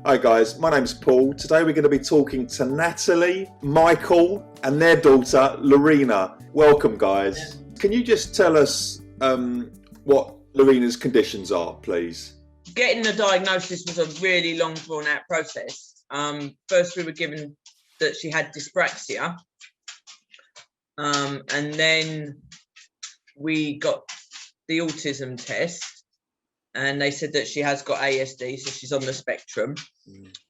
Hi guys, my name's Paul. Today we're going to be talking to Natalie, Michael and their daughter Lorena. Welcome guys. Can you just tell us what Lorena's conditions are, please? Getting the diagnosis was a really long drawn out process. First we were given that she had dyspraxia, and then we got the autism test and they said that she has got ASD, so she's on the spectrum.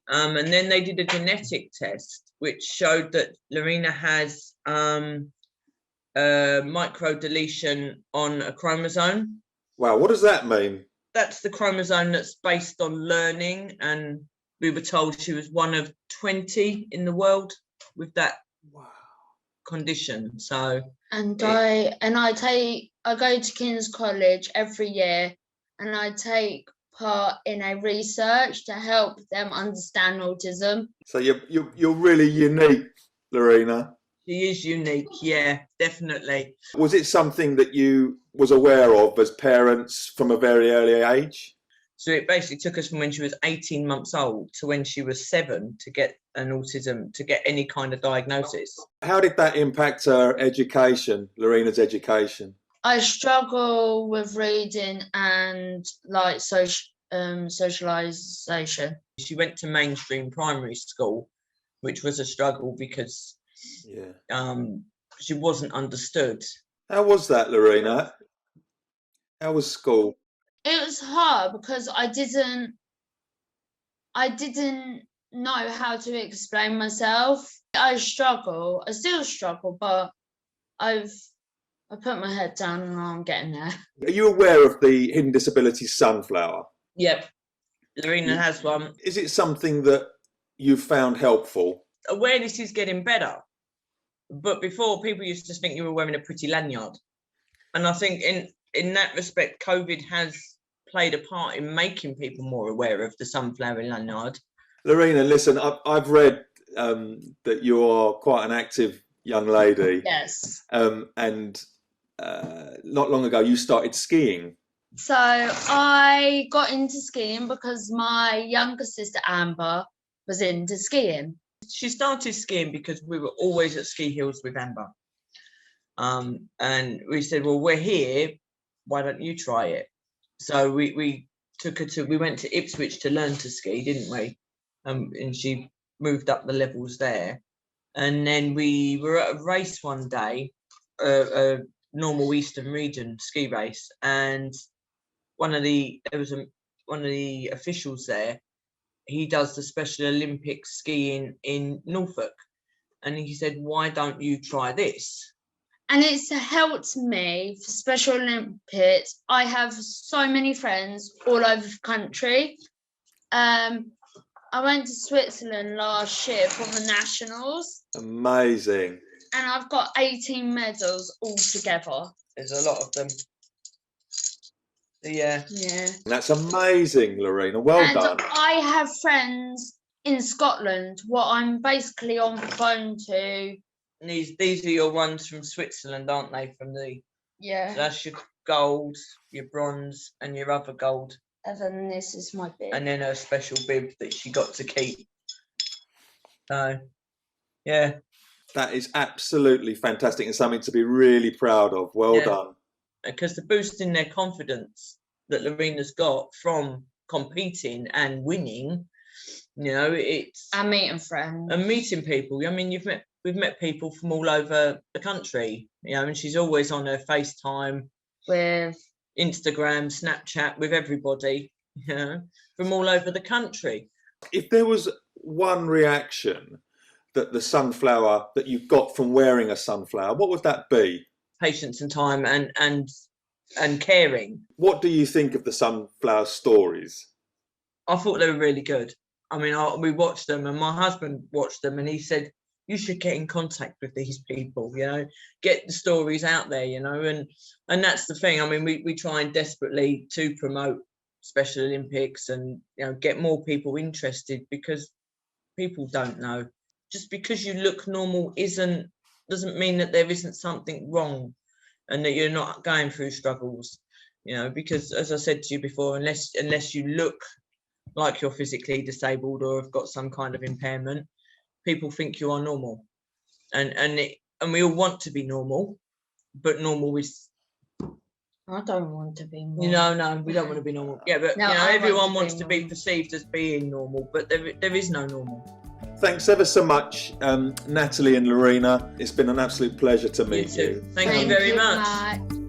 And then they did a genetic test which showed that Lorena has a micro deletion on a chromosome. Wow, what does that mean? That's the chromosome that's based on learning, and we were told she was one of 20 in the world with that condition. So I go to King's College every year, and I take part in a research to help them understand autism. So you're really unique, Lorena. She is unique, yeah, definitely. Was it something that you was aware of as parents from a very early age? So it basically took us from when she was 18 months old to when she was 7 to get an autism, to get any kind of diagnosis. How did that impact her education, Lorena's education? I struggle with reading and like socialization. She went to mainstream primary school, which was a struggle because she wasn't understood. How was that, Lorena? How was school? It was hard because I didn't know how to explain myself. I still struggle, but I put my head down and I'm getting there. Are you aware of the hidden disability sunflower? Yep, Lorena has one. Is it something that you found helpful? Awareness is getting better, but before people used to think you were wearing a pretty lanyard, and I think in that respect COVID has played a part in making people more aware of the sunflower lanyard. Lorena, listen, I've read that you are quite an active young lady. Yes. And not long ago you started skiing. So I got into skiing because my younger sister Amber was into skiing. She started skiing because we were always at ski hills with Amber. And we said, well, we're here, why don't you try it? So we took her we went to Ipswich to learn to ski, didn't we? And she moved up the levels there. And then we were at a race one day, a normal Eastern region ski race, and one of the officials there, he does the Special Olympics skiing in Norfolk, and he said, why don't you try this? And it's helped me for Special Olympics. I have so many friends all over the country. I went to Switzerland last year for the nationals. Amazing. And I've got 18 medals altogether. There's a lot of them. Yeah. That's amazing, Lorena. Well done. I have friends in Scotland, what I'm basically on the phone to. These are your ones from Switzerland, aren't they? From the so that's your gold, your bronze, and your other gold. And then this is my bib. And then her special bib that she got to keep. So, yeah. That is absolutely fantastic and something to be really proud of. Well done. Because the boost in their confidence that Lorena's got from competing and winning, you know, it's and meeting friends and meeting people. I mean, we've met people from all over the country, you know, and she's always on her FaceTime with Instagram, Snapchat, with everybody, you know, from all over the country. If there was one reaction that the sunflower that you got from wearing a sunflower, what would that be? Patience and time and caring. What do you think of the sunflower stories? I thought they were really good. I mean, we watched them, and my husband watched them, and he said, you should get in contact with these people, you know, get the stories out there, you know, and that's the thing. I mean, we try desperately to promote Special Olympics and, you know, get more people interested, because people don't know. Just because you look normal doesn't mean that there isn't something wrong and that you're not going through struggles, you know, because as I said to you before, unless you look like you're physically disabled or have got some kind of impairment, people think you are normal, and we all want to be normal, but normal is. I don't want to be more. No, we don't want to be normal. Yeah, but No, you know, I want everyone to wants be to be normal. perceived as being normal, but there is no normal. Thanks ever so much, Natalie and Lorena. It's been an absolute pleasure to You meet too. you. Thank you very much. Matt.